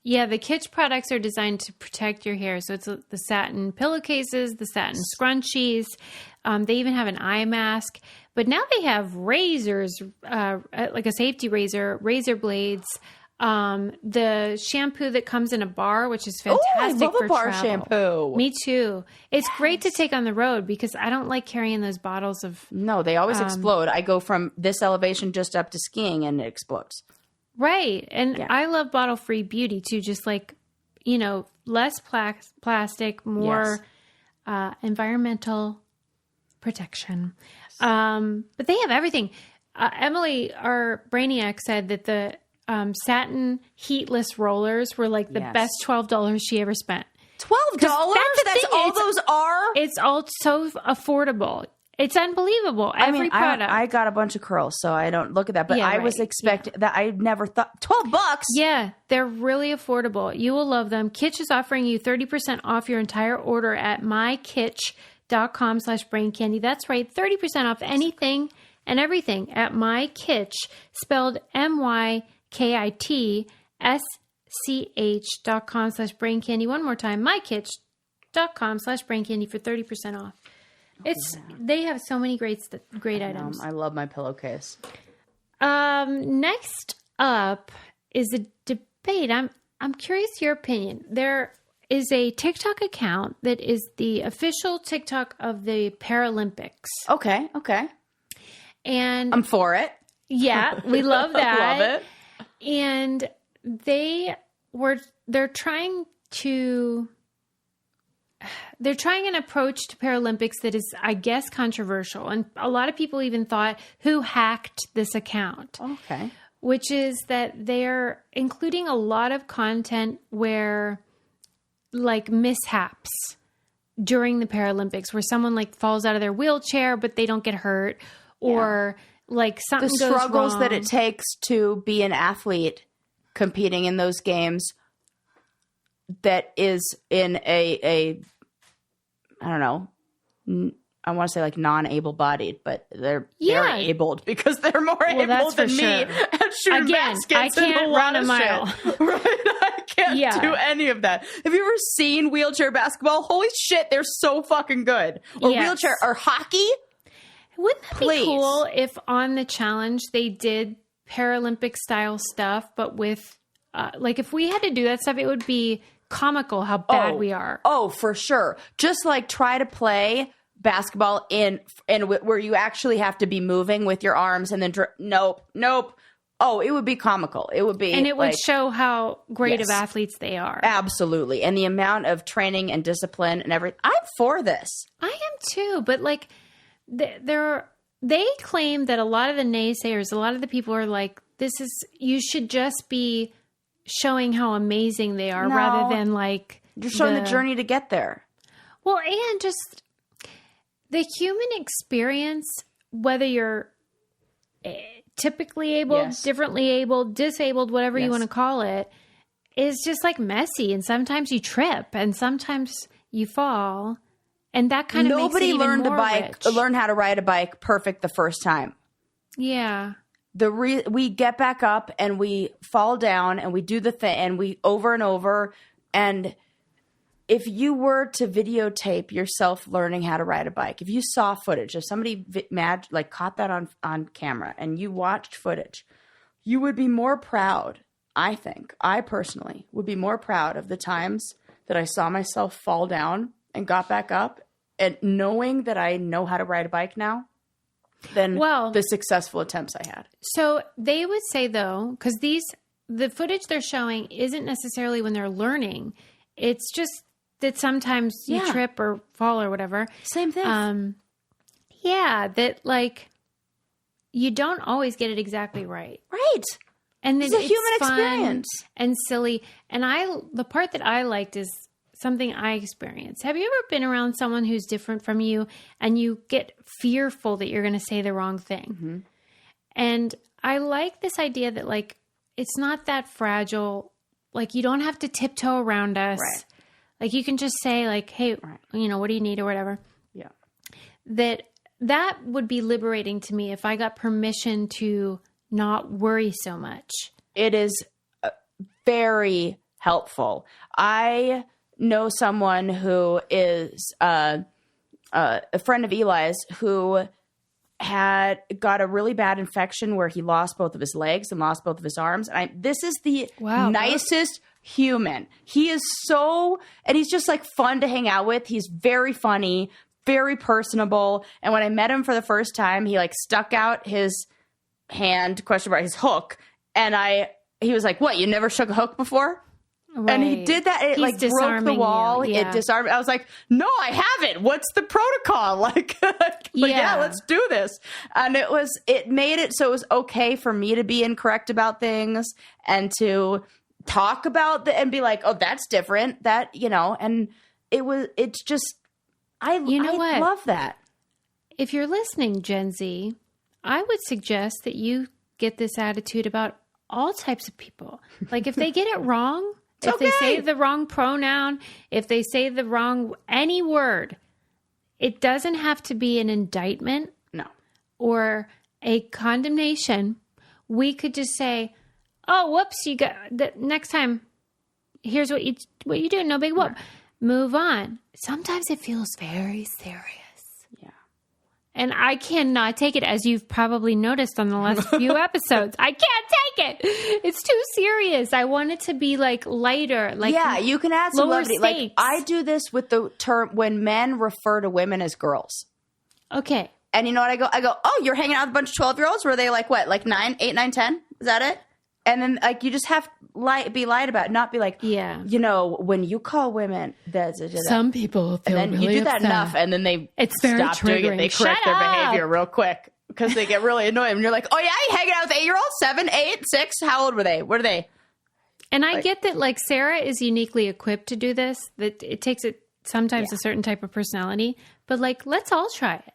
Yeah, the Kitsch products are designed to protect your hair. So it's the satin pillowcases, the satin scrunchies. They even have an eye mask. But now they have razors, like a safety razor blades, the shampoo that comes in a bar, which is fantastic. Oh, I love for a bar travel. shampoo. Me too. It's great to take on the road because I don't like carrying those bottles of... No, they always explode. I go from this elevation just up to skiing and it explodes. Right. And I love bottle-free beauty too, just like, less plastic, more environmental protection. But they have everything. Emily, our Brainiac, said that the satin heatless rollers were like the best $12 she ever spent. $12? That's all those are? It's all so affordable. It's unbelievable. Every product. I got a bunch of curls, so I don't look at that. But I was expecting that. I never thought $12. Yeah, they're really affordable. You will love them. Kitsch is offering you 30% off your entire order at mykitsch.com/braincandy. That's right, 30% off anything and everything at mykitsch, spelled mykitsch.com/braincandy. One more time, mykitsch.com/braincandy for 30% off. They have so many great items. I love my pillowcase. Next up is a debate. I'm curious your opinion. There is a TikTok account that is the official TikTok of the Paralympics. Okay. And I'm for it. Yeah, we love that. Love it. And they're trying an approach to Paralympics that is, I guess, controversial. And a lot of people even thought, who hacked this account? Okay. Which is that they're including a lot of content where, like, mishaps during the Paralympics, where someone, like, falls out of their wheelchair, but they don't get hurt. Or, like, something goes wrong. The struggles that it takes to be an athlete competing in those games that is in a I don't know, I want to say like non-able-bodied, but they're abled because they're more able than me at shooting baskets. I can't run a mile. Right? I can't do any of that. Have you ever seen wheelchair basketball? Holy shit, they're so fucking good. Or wheelchair or hockey. Wouldn't that be cool if on the challenge they did Paralympic style stuff, but with like if we had to do that stuff, it would be comical how bad we are. Oh, for sure. Just like try to play basketball in where you actually have to be moving with your arms and then nope. Oh, it would be comical. It would be, and it would show how great of athletes they are. Absolutely, and the amount of training and discipline and everything. I'm for this. I am too, but like they claim that a lot of the naysayers, a lot of the people are like, you should just be showing how amazing they are rather than like you're showing the journey to get there. Well, and just the human experience, whether you're typically able, differently able, disabled, whatever you want to call it, is just like messy. And sometimes you trip and sometimes you fall. And that kind of makes it even more rich. Learn how to ride a bike perfect the first time. Yeah. We get back up and we fall down and we do the thing and we over and over. And if you were to videotape yourself learning how to ride a bike, if you saw footage, if somebody caught that on camera and you watched footage, you would be more proud. I think I personally would be more proud of the times that I saw myself fall down and got back up and knowing that I know how to ride a bike now than the successful attempts I had. So they would say, though, because these the footage they're showing isn't necessarily when they're learning. It's just that sometimes you trip or fall or whatever. Same thing. That like you don't always get it exactly right. Right. And then it's a human experience and silly. And the part that I liked is something I experienced. Have you ever been around someone who's different from you and you get fearful that you're going to say the wrong thing? Mm-hmm. And I like this idea that like, it's not that fragile. Like you don't have to tiptoe around us. Right. Like you can just say like, hey, what do you need or whatever. Yeah. That would be liberating to me if I got permission to not worry so much. It is very helpful. I know someone who is a friend of Eli's who had got a really bad infection where he lost both of his legs and lost both of his arms. And this is the nicest human. He is and he's just like fun to hang out with. He's very funny, very personable. And when I met him for the first time, he like stuck out his hand, his hook. And he was like, what, you never shook a hook before? Right. And he did that. It He's like broke the wall. Yeah. It disarmed. I was like, no, I haven't. What's the protocol? Like, let's do this. And it made it so it was okay for me to be incorrect about things and to talk about and be like, oh, that's different. That, and it's just, I love that. If you're listening, Gen Z, I would suggest that you get this attitude about all types of people. Like if they get it wrong, they say the wrong pronoun, if they say the wrong any word, it doesn't have to be an indictment. No. Or a condemnation. We could just say, oh, whoops, you got next time. Here's what you do. No big whoop. Yeah. Move on. Sometimes it feels very serious. Yeah. And I cannot take it, as you've probably noticed on the last few episodes. I can't take it. It's too serious. I want it to be like lighter. Like you can add some levity. Stakes. Like I do this with the term when men refer to women as girls. Okay. And you know what I go, oh, you're hanging out with a bunch of 12-year-olds? Were they like what? Like 9, 8, 9, 10? Is that it? And then like you just have to be light about it, not be like, when you call women, some people feel and then really you do that upset. enough, and then they very stop doing it. They correct their behavior real quick because they get really annoyed. And you're like, oh yeah, you hanging out with 8-year-olds, 7, 8, 6? How old were they? What are they? And I get that like Sarah is uniquely equipped to do this. That it takes sometimes a certain type of personality, but like let's all try it.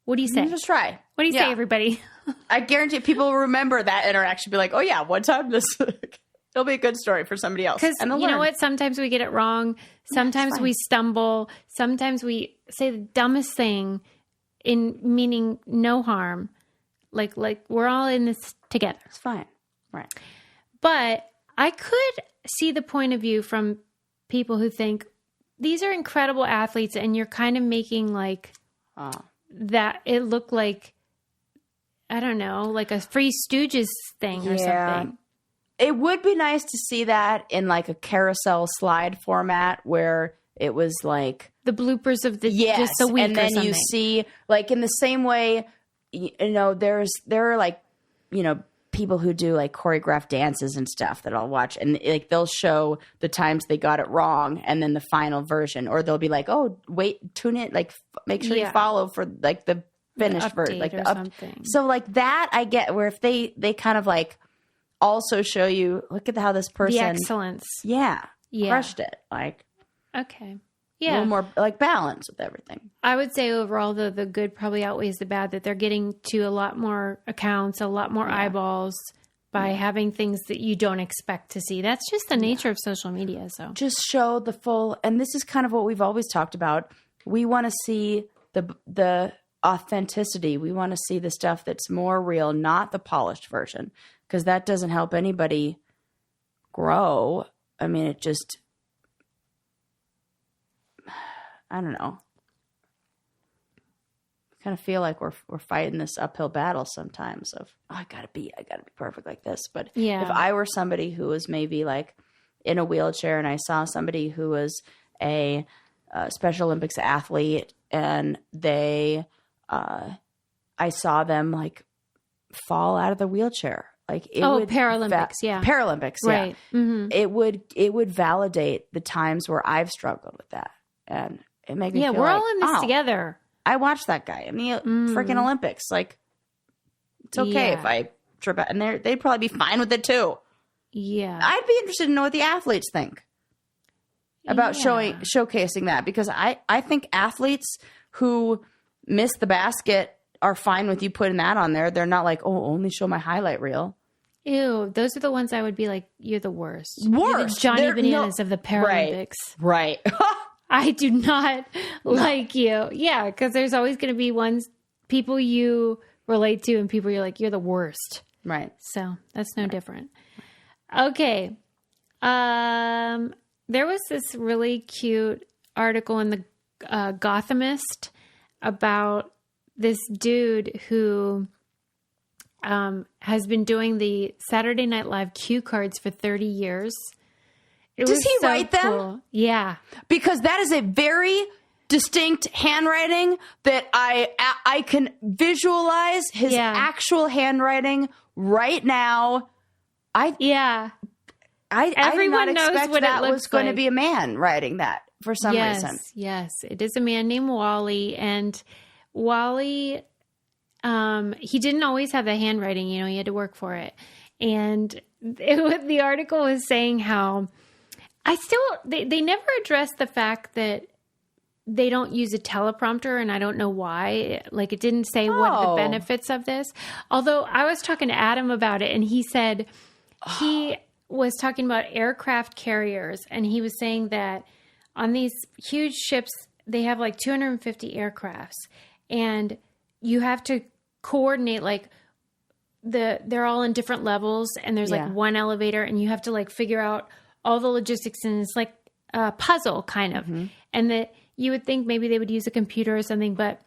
What do you say? Just try. What do you say, everybody? I guarantee people will remember that interaction. Be like, oh yeah, one time this. It'll be a good story for somebody else. Because you know what? Sometimes we get it wrong. Sometimes we stumble. Sometimes we say the dumbest thing in meaning no harm. Like we're all in this together. It's fine. Right. But I could see the point of view from people who think these are incredible athletes and you're kind of making like that it look like, I don't know, like a Three Stooges thing or something. It would be nice to see that in like a carousel slide format where it was like the bloopers of just a week, and then you see like in the same way, there are like people who do like choreographed dances and stuff that I'll watch, and like they'll show the times they got it wrong and then the final version, or they'll be like, oh wait, tune in, like make sure you follow for like the finished version, like the something. So like that I get, where if they kind of like also show you, look at how this person, the excellence, crushed it, like okay. A little more like balance with everything. I would say overall, though, the good probably outweighs the bad, that they're getting to a lot more accounts, a lot more eyeballs by having things that you don't expect to see. That's just the nature of social media. So just show the full, and this is kind of what we've always talked about. We want to see the authenticity. We want to see the stuff that's more real, not the polished version, because that doesn't help anybody grow. I mean, it just... I don't know. I kind of feel like we're fighting this uphill battle sometimes of, oh, I gotta be perfect like this. But if I were somebody who was maybe like in a wheelchair and I saw somebody who was a Special Olympics athlete and I saw them like fall out of the wheelchair, Like it Oh, would Paralympics, yeah. Paralympics, Right. yeah. Mm-hmm. It would validate the times where I've struggled with that, and it made me feel we're like, all in this together. I watched that guy in the freaking Olympics. Like, it's okay if I trip out, and they'd probably be fine with it too. Yeah, I'd be interested to know what the athletes think about showcasing that, because I think athletes who miss the basket are fine with you putting that on there. They're not like, oh, only show my highlight reel. Ew, those are the ones I would be like, you're the worst. Worst. You're the Johnny Bananas of the Paralympics. Right. I do not like you. Yeah, because there's always going to be people you relate to and people you're like, you're the worst. Right. So that's no different. Okay. There was this really cute article in the Gothamist about this dude who has been doing the Saturday Night Live cue cards for 30 years. Does he write them? Yeah. Because that is a very distinct handwriting that I can visualize his actual handwriting right now. Everyone did not knows expect what that it looks was going like. to be a man writing that for some reason. Yes, it is a man named Wally, and Wally, he didn't always have the handwriting. You know, he had to work for it. And the article was saying how they never addressed the fact that they don't use a teleprompter, and I don't know why. Like, it didn't say what the benefits of this. Although I was talking to Adam about it, and he said he was talking about aircraft carriers, and he was saying that on these huge ships, they have like 250 aircrafts, and you have to coordinate, like, they're all in different levels, and there's like one elevator, and you have to like figure out all the logistics, and it's like a puzzle kind of. Mm-hmm. And that you would think maybe they would use a computer or something, but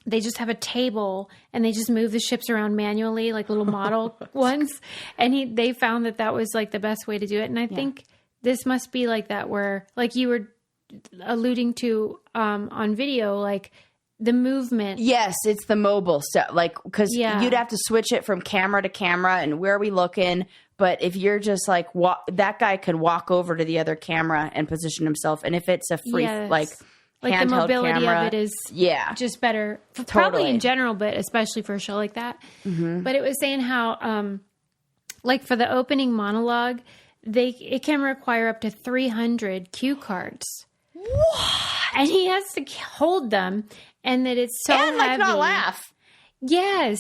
they just have a table and they just move the ships around manually, like little model ones. And they found that was like the best way to do it. And I think this must be like that, where like you were alluding to on video, like the movement. Yes, it's the mobile stuff. Like, because you'd have to switch it from camera to camera and where are we looking. But if you're just like, that guy could walk over to the other camera and position himself. And if it's a free, like the mobility camera, of it is just better, probably in general, but especially for a show like that. Mm-hmm. But it was saying how, like for the opening monologue, it can require up to 300 cue cards. What? And he has to hold them, and that it's so and heavy. Like not laugh. Yes,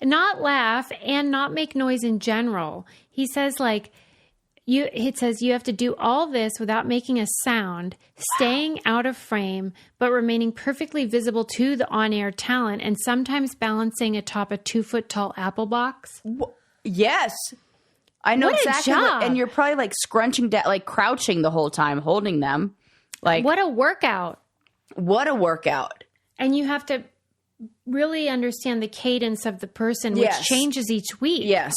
not laugh and not make noise in general. He says like, it says you have to do all this without making a sound, staying out of frame, but remaining perfectly visible to the on-air talent, and sometimes balancing atop a 2-foot-tall apple box. Yes. I know what exactly. And you're probably like scrunching down, like crouching the whole time, holding them. Like, what a workout. What a workout. And you have to really understand the cadence of the person, which changes each week. Yes.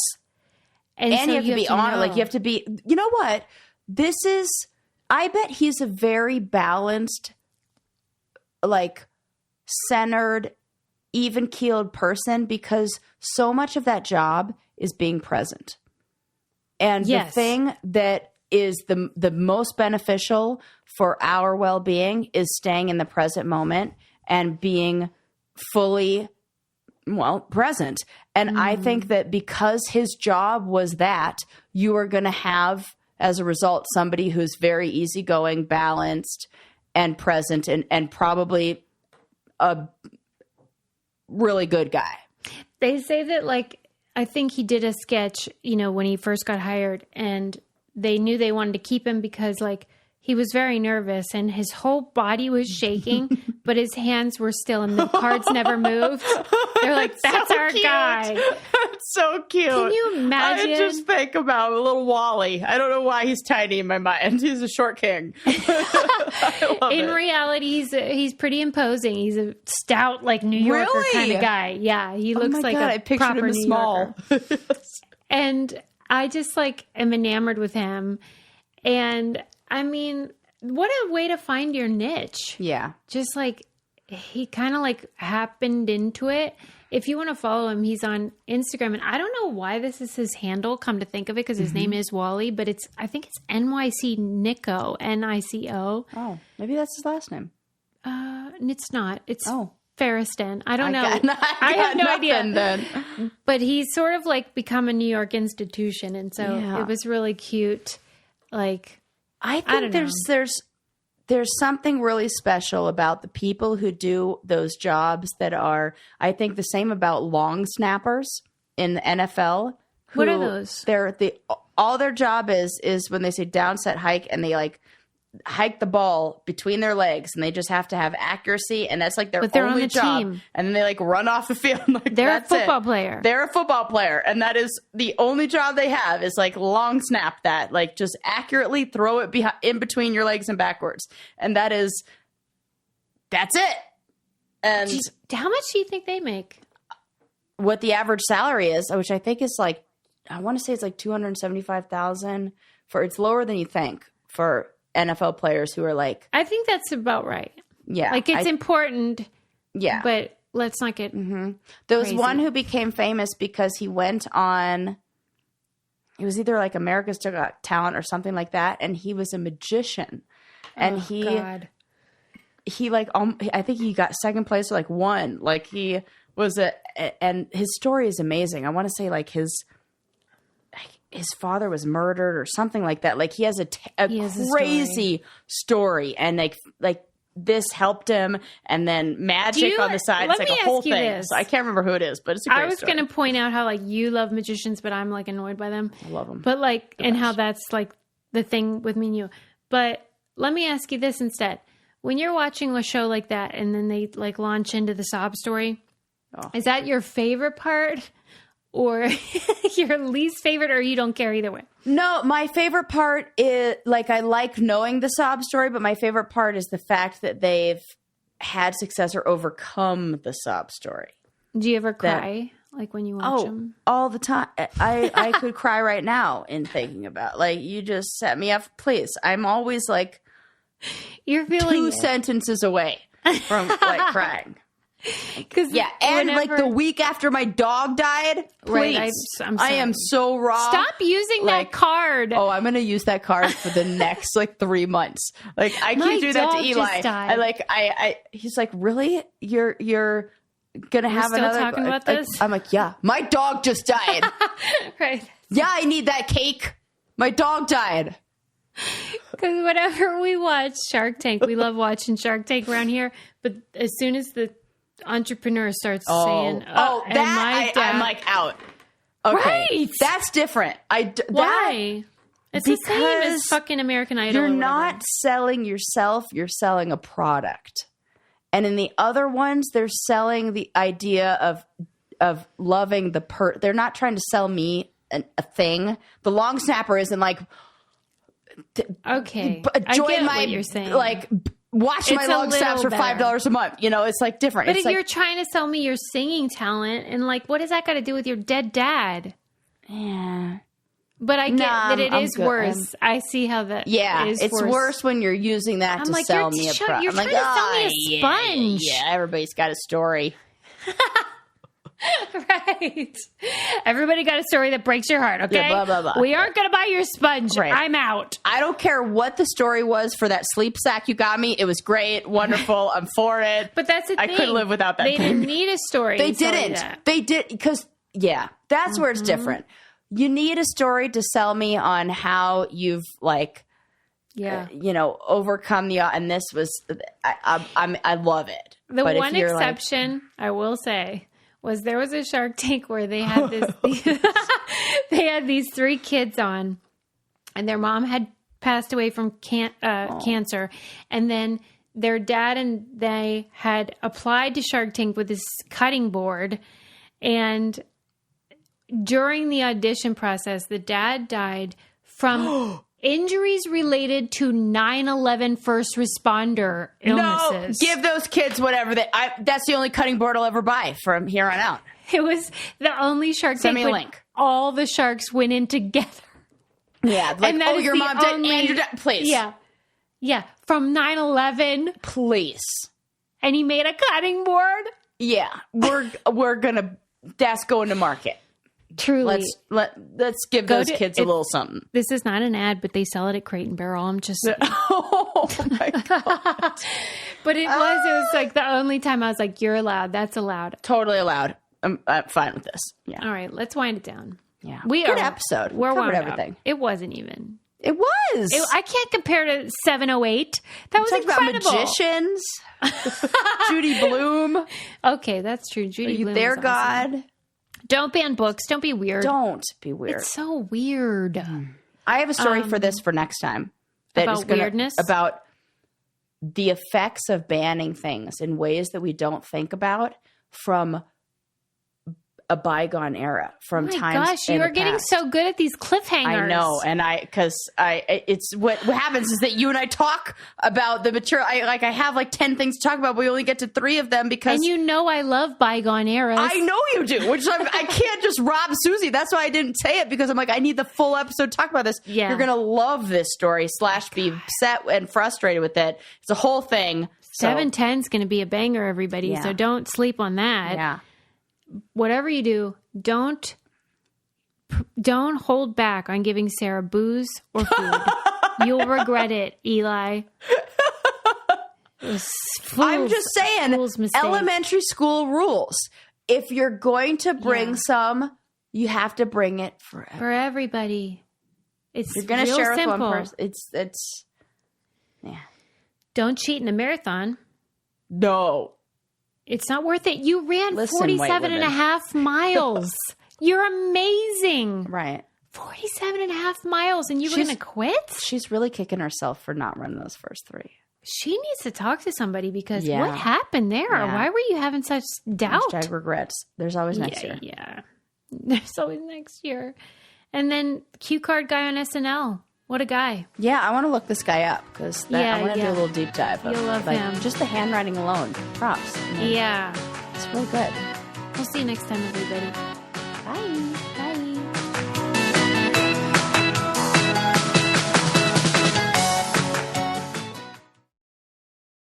And so you have to be on it. Like, you have to be, you know what? I bet he's a very balanced, like, centered, even-keeled person, because so much of that job is being present. And the thing that is the most beneficial for our well-being is staying in the present moment and being fully present. And I think that because his job was that, you are going to have, as a result, somebody who's very easygoing, balanced, and present, and probably a really good guy. They say that, like, I think he did a sketch, when he first got hired, and they knew they wanted to keep him because, like, he was very nervous and his whole body was shaking, but his hands were still, and the cards never moved. They're like, that's so our guy. That's so cute. Can you imagine? I just think about a little Wally. I don't know why he's tiny in my mind. He's a short king. In reality, he's pretty imposing. He's a stout, like, New Yorker kind of guy. Yeah, he looks like a proper New Yorker. And I just, like, am enamored with him. And I mean, what a way to find your niche. Yeah. Just like, he kind of like happened into it. If you want to follow him, he's on Instagram, and I don't know why this is his handle, come to think of it, because his name is Wally, but I think it's NYC Nico, Nico. Oh, maybe that's his last name. It's not. It's Ferriston. I don't know. I have no idea. Then. But he's sort of like become a New York institution, and so it was really cute. Like, I think there's something really special about the people who do those jobs that are, I think, the same about long snappers in the NFL. What are those? All their job is when they say down, set, hike, and they like hike the ball between their legs, and they just have to have accuracy, and that's like their only job. Team. And then they like run off the field. Like, they're a football player. They're a football player, and that is the only job they have is like long snap that, like just accurately throw it in between your legs and backwards, and that's it. And how much do you think they make? What the average salary is, which I think is like, I want to say it's like $275,000 for. It's lower than you think for NFL players who are like, I think that's about right. Yeah. Like it's important. Yeah. But let's not get There was one who became famous because he went on, it was either like America's Got Talent or something like that. And he was a magician. And he like, I think he got second place or like won. Like he was and his story is amazing. I want to say like his father was murdered or something like that. Like he has a crazy story, and like this helped him, and then magic on the side. It's like a whole thing. So I can't remember who it is, but it's a great I was going to point out how like you love magicians, but I'm like annoyed by them. I love them. But like, and how that's like the thing with me and you. But let me ask you this instead. When you're watching a show like that and then they like launch into the sob story, is that your favorite part? Or your least favorite, or you don't care either way? No, my favorite part is, like, I like knowing the sob story, but my favorite part is the fact that they've had success or overcome the sob story. Do you ever cry, like, when you watch them? All the time. I could cry right now in thinking about, like, you just set me up. Please. I'm always, like, you're feeling 2 sentences away from, like, crying. And like the week after my dog died, please. Right, I am so raw. Stop using that card. Oh, I'm going to use that card for the next like 3 months. Like I can't do that to Eli. He's like, really? You're going to have still another talking about this? I'm like, yeah, my dog just died. Right. Yeah, I need that cake. My dog died. Because whenever we watch Shark Tank, we love watching Shark Tank around here. But as soon as the entrepreneur starts saying, I'm like out. Okay, right. That's different. Why? It's the same as fucking American Idol. You're not selling yourself. You're selling a product. And in the other ones, they're selling the idea of loving the they're not trying to sell me a thing. The long snapper isn't like, okay, join what you're saying. Like, watch my long snaps for $5 a month. You know, it's like different. But it's if you're trying to sell me your singing talent, and like, what does that got to do with your dead dad? Yeah. But I get that it is worse. I see how that is it's worse when you're using that to sell me a product. You're trying to sell me a sponge. Yeah, everybody's got a story. Right. Everybody got a story that breaks your heart, okay? Yeah, blah, blah, blah. We aren't going to buy your sponge. Right. I'm out. I don't care what the story was for that sleep sack you got me. It was great, wonderful. I'm for it. But that's the thing. I couldn't live without that. They didn't need a story. They didn't. They did because, that's where it's different. You need a story to sell me on how you've overcome and this was. I love it. The one exception I will say was there was a Shark Tank where they had they had these 3 kids on, and their mom had passed away from cancer, and then their dad and they had applied to Shark Tank with this cutting board, and during the audition process, the dad died from injuries related to 9/11 first responder illnesses. No, give those kids whatever that's the only cutting board I'll ever buy from here on out. It was the only Shark Tank. Send me a link. All the sharks went in together. Yeah, like, and your mom did, and your dad, please. Yeah. Yeah, from 9/11. Please. And he made a cutting board. Yeah, we're gonna. That's going to market. Truly. Let's give those kids a little something. This is not an ad, but they sell it at Crate and Barrel. I'm just. Oh my God. But it was like the only time I was like, "You're allowed. That's allowed." Totally allowed. I'm fine with this. Yeah. All right, let's wind it down. Yeah. Good episode. We're covered wound everything. Up. It wasn't even. It was. I can't compare to 708. That was incredible. About magicians. Judy Blume. Okay, that's true. Judy Blume. Their awesome. God. Don't ban books. Don't be weird. Don't be weird. It's so weird. I have a story for this for next time. About weirdness? About the effects of banning things in ways that we don't think about from a bygone era, from times. My gosh, you are getting so good at these cliffhangers. I know, and it's what happens is that you and I talk about the material. I have like 10 things to talk about, but we only get to 3 of them because. And you know I love bygone eras. I know you do, which I can't just rob Susie. That's why I didn't say it, because I'm like, I need the full episode to talk about this. Yeah. You're gonna love this story / be upset and frustrated with it. It's a whole thing. 710 is going to be a banger, everybody. Yeah. So don't sleep on that. Yeah. Whatever you do, don't hold back on giving Sarah booze or food. You'll regret it, Eli. I'm just saying, elementary school rules. If you're going to bring some, you have to bring it for everybody. It's you're going to share with one person. It's yeah. Don't cheat in a marathon. No. It's not worth it. You ran 47 and a half miles. You're amazing. Right. 47 and a half miles, and you were going to quit? She's really kicking herself for not running those first 3. She needs to talk to somebody, because what happened there? Yeah. Why were you having such doubt? # regrets. There's always next year. Yeah. There's always next year. And then cue card guy on SNL. What a guy. Yeah, I want to look this guy up, because I want to do a little deep dive. You'll love him. Just the handwriting alone. Props. Yeah. It's really good. We'll see you next time, everybody. Bye. Bye.